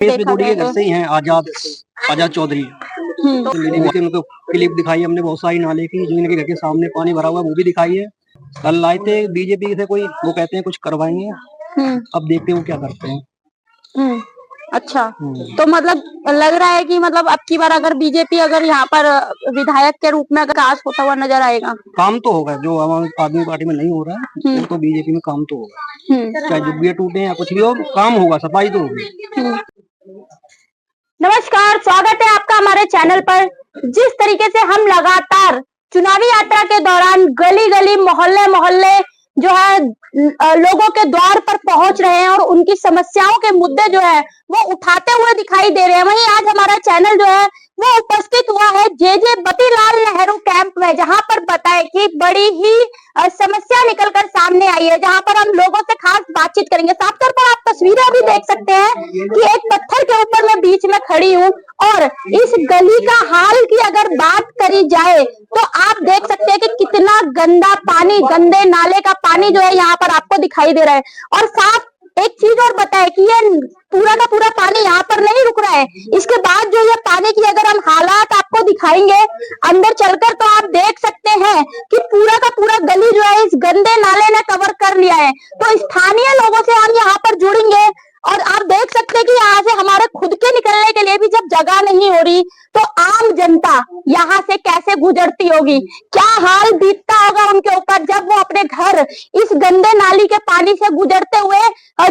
देखा जाए घर से ही हैं आजाद चौधरी। तो मैंने उनको क्लिप दिखाई हमने बहुत सारी नाले की जो इनके घर के सामने पानी भरा हुआ वो भी दिखाई है। कल आए थे बीजेपी से कोई, वो कहते हैं कुछ करवाएंगे, अब देखते हैं वो क्या करते हैं। अच्छा, तो मतलब लग रहा है कि मतलब अब की बार अगर बीजेपी अगर यहाँ पर विधायक के रूप में अगर काज होता हुआ नजर आएगा, काम तो होगा। जो आम आदमी पार्टी में नहीं हो रहा है वो तो बीजेपी में काम तो होगा, चाहे जुब्बियां टूटे या कुछ भी हो, काम होगा, सफाई तो होगी। नमस्कार, स्वागत है आपका हमारे चैनल पर। जिस तरीके से हम लगातार चुनावी यात्रा के दौरान गली गली मोहल्ले मोहल्ले जो है लोगों के द्वार पर पहुंच रहे हैं और उनकी समस्याओं के मुद्दे जो है वो उठाते हुए दिखाई दे रहे हैं, वहीं आज हमारा चैनल जो है वो उपस्थित हुआ है जे बटीलाल नेहरू कैंप में, जहां पर बताए कि बड़ी ही समस्या निकलकर सामने आई है, जहां पर हम लोगों से खास बातचीत करेंगे। साफ तौर पर आप तस्वीरें अभी देख सकते हैं कि एक पत्थर के ऊपर मैं बीच में खड़ी हूँ और इस गली का हाल की अगर बात करी जाए तो आप देख सकते हैं कि कितना गंदा पानी, गंदे नाले का पानी जो है यहाँ पर आपको दिखाई दे रहा है। और साफ एक चीज और बताए कि ये पूरा का पूरा पानी यहाँ पर नहीं रुक रहा है, इसके बाद जो ये पानी की अगर हम हालात आपको दिखाएंगे अंदर चलकर तो आप देख सकते हैं कि पूरा का पूरा गली जो है इस गंदे नाले ने कवर कर लिया है। तो स्थानीय लोगों से हम यहाँ पर जुड़ेंगे और आप देख सकते हैं कि यहाँ से हमारे खुद के निकलने के लिए भी जब जगह नहीं हो रही तो आम जनता यहाँ से कैसे गुजरती होगी, क्या हाल बीतता होगा उनके ऊपर जब वो अपने घर इस गंदे नाली के पानी से गुजरते हुए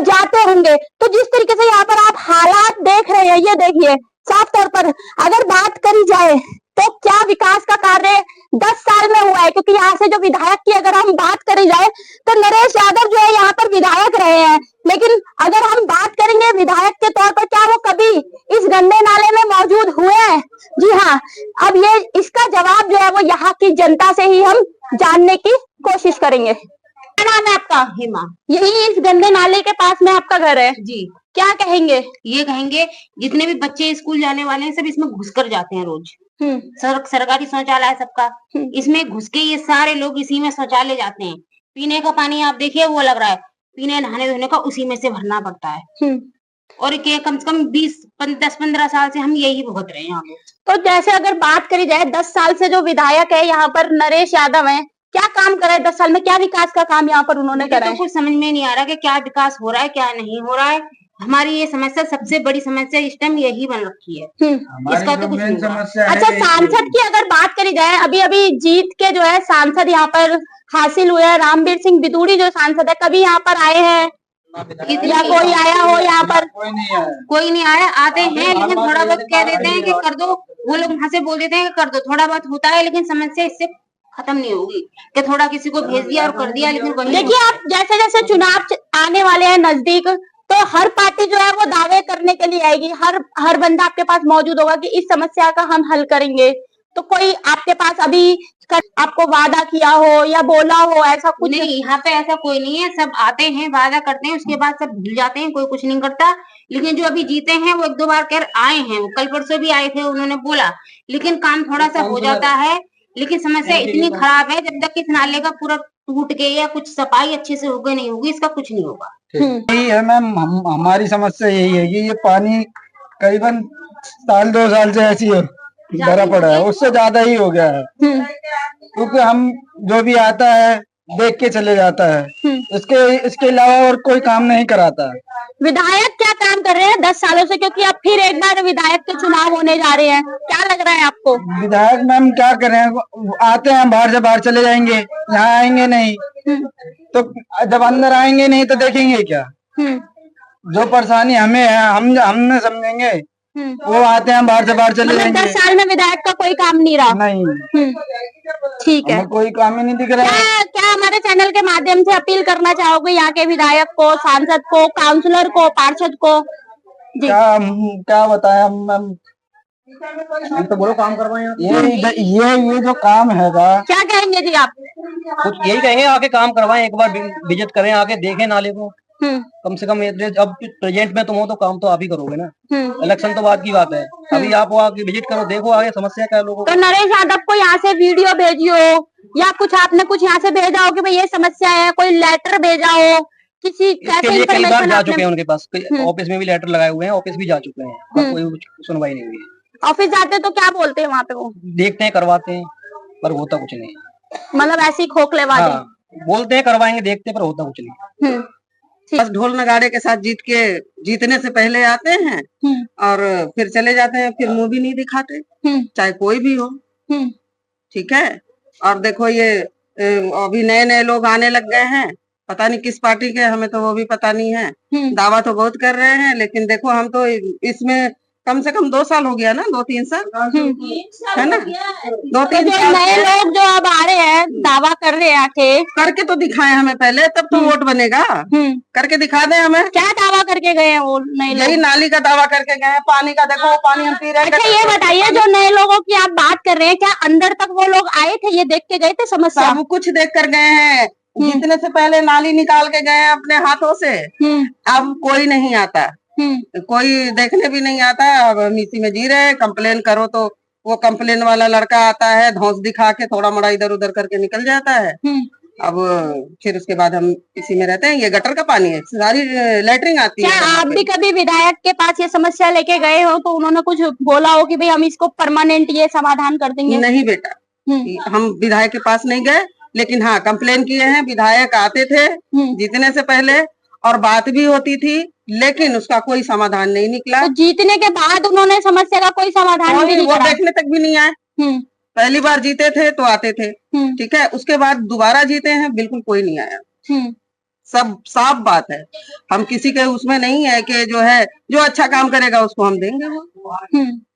जाते होंगे। तो जिस तरीके से यहाँ पर आप हालात देख रहे हैं, ये देखिए साफ तौर पर अगर बात करी जाए तो क्या विकास का कार्य 10 साल में हुआ है, क्योंकि यहाँ से जो विधायक की अगर हम बात करी जाए तो नरेश यादव जो है यहाँ पर विधायक रहे हैं, लेकिन अगर हम बात करेंगे विधायक के तौर पर क्या वो कभी इस गंदे नाले में मौजूद हुए हैं? जी हाँ, अब ये इसका जवाब जो है वो यहाँ की जनता से ही हम जानने की कोशिश करेंगे। क्या नाम है आपका? हेमा। यही इस गंदे नाले के पास में आपका घर है जी। क्या कहेंगे? ये कहेंगे जितने भी बच्चे स्कूल जाने वाले हैं सब इसमें घुस कर जाते हैं रोज। सरकारी शौचालय है सबका, इसमें घुस के ये सारे लोग इसी में शौचालय जाते हैं। पीने का पानी आप देखिए वो लग रहा है, पीने नहाने धोने का उसी में से भरना पड़ता है। और कम से कम 10-15 साल से हम यही भुगत रहे हैं यहाँ पे। तो जैसे अगर बात करी जाए 10 साल से जो विधायक है यहाँ पर नरेश यादव है, क्या काम करा है 10 साल में? क्या विकास का काम यहाँ पर उन्होंने करा है? तो कुछ समझ में नहीं आ रहा कि क्या विकास हो रहा है क्या नहीं हो रहा है। हमारी ये समस्या सबसे बड़ी समस्या इस टाइम यही बन रखी है, इसका तो कुछ नहीं। अच्छा, सांसद की अगर बात करी जाए, अभी अभी जीत के जो है सांसद यहाँ पर हासिल हुए हैं, रामवीर सिंह बिदूड़ी जो सांसद है, कभी यहाँ पर आए हैं या कोई आया हो यहाँ पर? कोई नहीं आया। आते हैं लेकिन थोड़ा बहुत कह देते हैं कि कर दो, वो लोग वहां से बोल देते हैं कि कर दो, थोड़ा बहुत होता है लेकिन समस्या इससे खत्म नहीं होगी कि थोड़ा किसी को भेज दिया और कर दिया। लेकिन देखिए, आप जैसे जैसे चुनाव आने वाले हैं नजदीक, तो हर पार्टी जो है वो दावे करने के लिए आएगी, हर बंदा आपके पास मौजूद होगा कि इस समस्या का हम हल करेंगे। तो कोई आपके पास अभी आपको वादा किया हो या बोला हो ऐसा कुछ? नहीं, यहाँ पे ऐसा कोई नहीं है। सब आते हैं, वादा करते हैं, उसके बाद सब भूल जाते हैं, कोई कुछ नहीं करता। लेकिन जो अभी जीते हैं वो 1-2 बार कर आए हैं, वो कल परसों भी आए थे, उन्होंने बोला, लेकिन काम थोड़ा सा हो जाता है। लेकिन समस्या इतनी खराब है, जब तक इस नाले का पूरा टूट के या कुछ सफाई अच्छे से होगी नहीं होगी, इसका कुछ नहीं होगा। यही है मैम, हमारी समस्या यही है कि ये पानी करीबन 1-2 साल से ऐसी भरा पड़ा है, उससे ज्यादा ही हो गया है। क्योंकि हम जो भी आता है देख के चले जाता है, इसके अलावा और कोई काम नहीं कराता है। विधायक क्या काम कर रहे हैं 10 सालों से, क्योंकि अब फिर एक बार विधायक के चुनाव होने जा रहे हैं, क्या लग रहा है आपको? विधायक मैम क्या कर रहे हैं, आते हैं बाहर से बाहर चले जाएंगे, यहाँ आएंगे नहीं। तो जब अंदर आएंगे नहीं तो देखेंगे क्या? जो परेशानी हमें है हम समझेंगे, वो आते हैं बाहर से बाहर चले जाएंगे। 10 साल में विधायक का कोई काम नहीं रहा? नहीं, ठीक है, कोई काम ही नहीं दिख रहा है। क्या हमारे चैनल के माध्यम से अपील करना चाहोगे यहाँ के विधायक को, सांसद को, काउंसलर को, पार्षद को? क्या बताया मैम, तो बोलो काम करवाएं। ये जो काम हैगा, क्या कहेंगे जी आप? कुछ यही कहेंगे, आके काम करवाएं, एक बार विजिट करें, आके देखें नाले को। कम से कम अब प्रेजेंट में तुम हो तो काम तो आप ही करोगे ना, इलेक्शन तो बाद की बात है। अभी आप आके विजिट करो, देखो आगे समस्या क्या है लोगों को। तो नरेश यादव को यहाँ से वीडियो भेजी हो या कुछ आपने कुछ यहाँ से भेजा हो कि भाई ये समस्या है, कोई लेटर भेजा हो किसी इसके कैसे लिए कई बार इन्फॉर्मेशन जा चुके आपने हैं उनके पास, ऑफिस में भी लेटर लगाए हुए हैं, ऑफिस भी जा चुके हैं, पर कोई सुनवाई नहीं हुई है। ऑफिस जाते तो क्या बोलते हैं वहाँ पे वो? देखते हैं, करवाते हैं, पर होता कुछ नहीं। मतलब ऐसे ही खोखले वादे। हाँ, बोलते हैं करवाएंगे, देखते हैं, पर होता कुछ नहीं। बस ढोल नगाड़े के साथ जीतने से पहले आते हैं और फिर चले जाते हैं, फिर मुंह भी नहीं दिखाते, चाहे कोई भी हो। ठीक है। और देखो ये अभी नए नए लोग आने लग गए हैं, पता नहीं किस पार्टी के, हमें तो वो भी पता नहीं है। दावा तो बहुत कर रहे हैं, लेकिन देखो हम तो इसमें कम से कम 2 साल हो गया ना, 2-3 साल है ना, 2-3 साल। नए लोग जो अब आ रहे हैं दावा कर रहे हैं आके, करके तो दिखाएं हमें पहले, तब तो वोट बनेगा। करके दिखा दें हमें। क्या दावा करके गए हैं वो नए लोग? यही नाली का दावा करके गए हैं, पानी का, देखो वो पानी हम पी रहे हैं। अच्छा ये बताइए, जो नए लोगों की आप बात कर रहे हैं, क्या अंदर तक वो लोग आए थे, ये देख के गए थे समस्या? सब कुछ देख कर गए हैं, जीतने से पहले नाली निकाल के गए हैं अपने हाथों से। अब कोई नहीं आता, कोई देखने भी नहीं आता। अब हम इसी में जी रहे हैं। कंप्लेन करो तो वो कंप्लेन वाला लड़का आता है, धौंस दिखा के थोड़ा मोड़ा इधर उधर करके निकल जाता है। अब फिर उसके बाद हम इसी में रहते हैं। ये गटर का पानी है, सारी लेटरिन आती है। क्या आप भी कभी विधायक के पास ये समस्या लेके गए हो तो उन्होंने कुछ बोला हो कि भाई हम इसको परमानेंट ये समाधान कर देंगे? नहीं बेटा, हम विधायक के पास नहीं गए, लेकिन हाँ कंप्लेन किए हैं। विधायक आते थे जीतने से पहले और बात भी होती थी, लेकिन उसका कोई समाधान नहीं निकला। तो जीतने के बाद उन्होंने समस्या का कोई समाधान भी नहीं वो करा? देखने तक भी नहीं आए। पहली बार जीते थे तो आते थे, ठीक है, उसके बाद दोबारा जीते हैं, बिल्कुल कोई नहीं आया। सब साफ बात है। हम किसी के उसमें नहीं है कि जो है जो अच्छा काम करेगा उसको हम देंगे वो,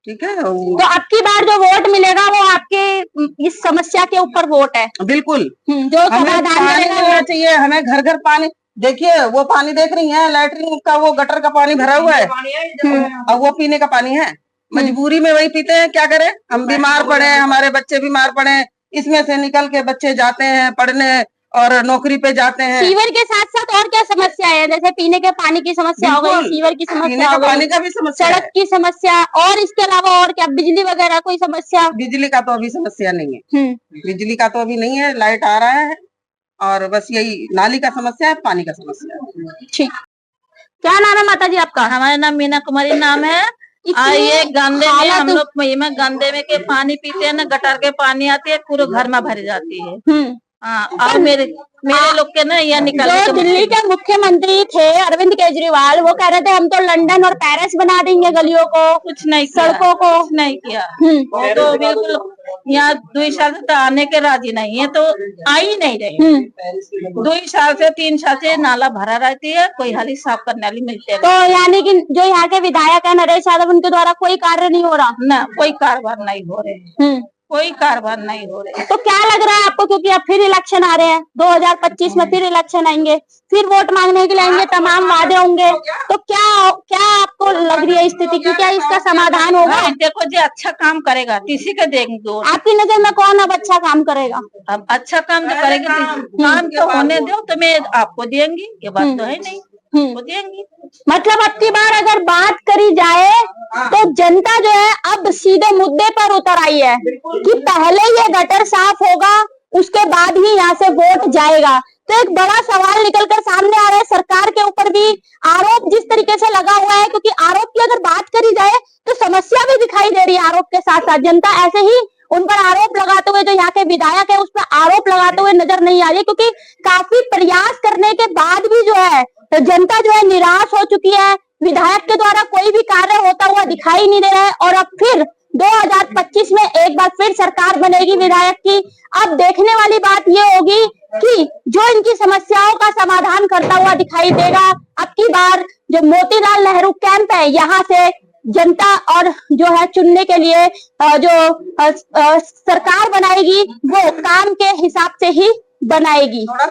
ठीक है। तो अब की बार जो वोट मिलेगा वो आपके इस समस्या के ऊपर वोट है? बिल्कुल। जो हमें समाधान पानी करेगा मिलना चाहिए, हमें घर घर पानी। देखिए वो पानी देख रही है, लैट्रिन का वो गटर का पानी भरा हुआ है, और वो पीने का पानी है। मजबूरी में वही पीते हैं, क्या करें। हम बीमार पड़े, हमारे बच्चे बीमार पड़े, इसमें से निकल के बच्चे जाते हैं पढ़ने और नौकरी पे जाते हैं। सीवर के साथ साथ और क्या समस्या है? जैसे पीने के पानी की समस्या हो गई, सीवर की समस्या हो पानी गई, का भी समस्या सड़क की समस्या, और इसके अलावा और क्या, बिजली वगैरह कोई समस्या? बिजली का तो अभी समस्या नहीं है। बिजली का तो अभी नहीं है, लाइट आ रहा है, और बस यही नाली का समस्या है, पानी का समस्या है। ठीक। क्या नाम है माता जी आपका? हमारा नाम मीना कुमारी नाम है। ये गंदे में हम लोग गंदे में के पानी पीते हैं ना, गटर के पानी आती है, पूरे घर में भर जाती है। हाँ, और मेरे लोग के ना यह निकल। जो दिल्ली के मुख्यमंत्री थे अरविंद केजरीवाल, वो कह रहे थे हम तो लंदन और पेरिस बना देंगे गलियों को, कुछ नहीं, सड़कों को। कुछ नहीं किया। वो तो बिल्कुल यहाँ 2 साल से तो आने के राजी नहीं है, तो आ ही नहीं रहे। 2 साल से 3 साल से नाला भरा रहती है, कोई हाली साफ करने वाली मिलते तो यानी कि जो यहाँ के विधायक है नरेश यादव, उनके द्वारा कोई कार्य नहीं हो रहा ना, कोई कारोबार नहीं हो रहे, कोई कारोबार नहीं हो रहे। तो क्या लग रहा है आपको, क्योंकि अब फिर इलेक्शन आ रहे हैं, 2025 में फिर इलेक्शन आएंगे, फिर वोट मांगने के लिए आएंगे, तमाम वादे होंगे, तो क्या क्या आपको लग रही है स्थिति की, क्या इसका समाधान होगा? देखो जो अच्छा काम करेगा किसी का देंगे। आपकी नजर में कौन अब अच्छा काम करेगा? अब अच्छा काम जो करेगी, काम तो होने दो, तो मैं आपको देंगी, ये बात तो है नहीं, वो देंगी। मतलब अब की बार अगर बात करी जाए तो जनता जो है अब सीधे मुद्दे पर उतर आई है कि पहले ये गटर साफ होगा, उसके बाद ही यहाँ से वोट जाएगा। तो एक बड़ा सवाल निकलकर सामने आ रहा है, सरकार के ऊपर भी आरोप जिस तरीके से लगा हुआ है, क्योंकि आरोप की अगर बात करी जाए तो समस्या भी दिखाई दे रही है। आरोप के साथ साथ जनता ऐसे ही उन पर आरोप लगाते हुए, जो यहाँ के विधायक है उस पर आरोप लगाते हुए नजर नहीं आ रही, क्योंकि काफी प्रयास करने के बाद भी जो है तो जनता जो है निराश हो चुकी है। विधायक के द्वारा कोई भी कार्य होता हुआ दिखाई नहीं दे रहा है, और अब फिर 2025 में एक बार फिर सरकार बनेगी विधायक की। अब देखने वाली बात ये होगी कि जो इनकी समस्याओं का समाधान करता हुआ दिखाई देगा। अब की बार जो मोतीलाल नेहरू कैंप है, यहाँ से जनता और जो है चुनने के लिए जो सरकार बनाएगी वो काम के हिसाब से ही बनाएगी।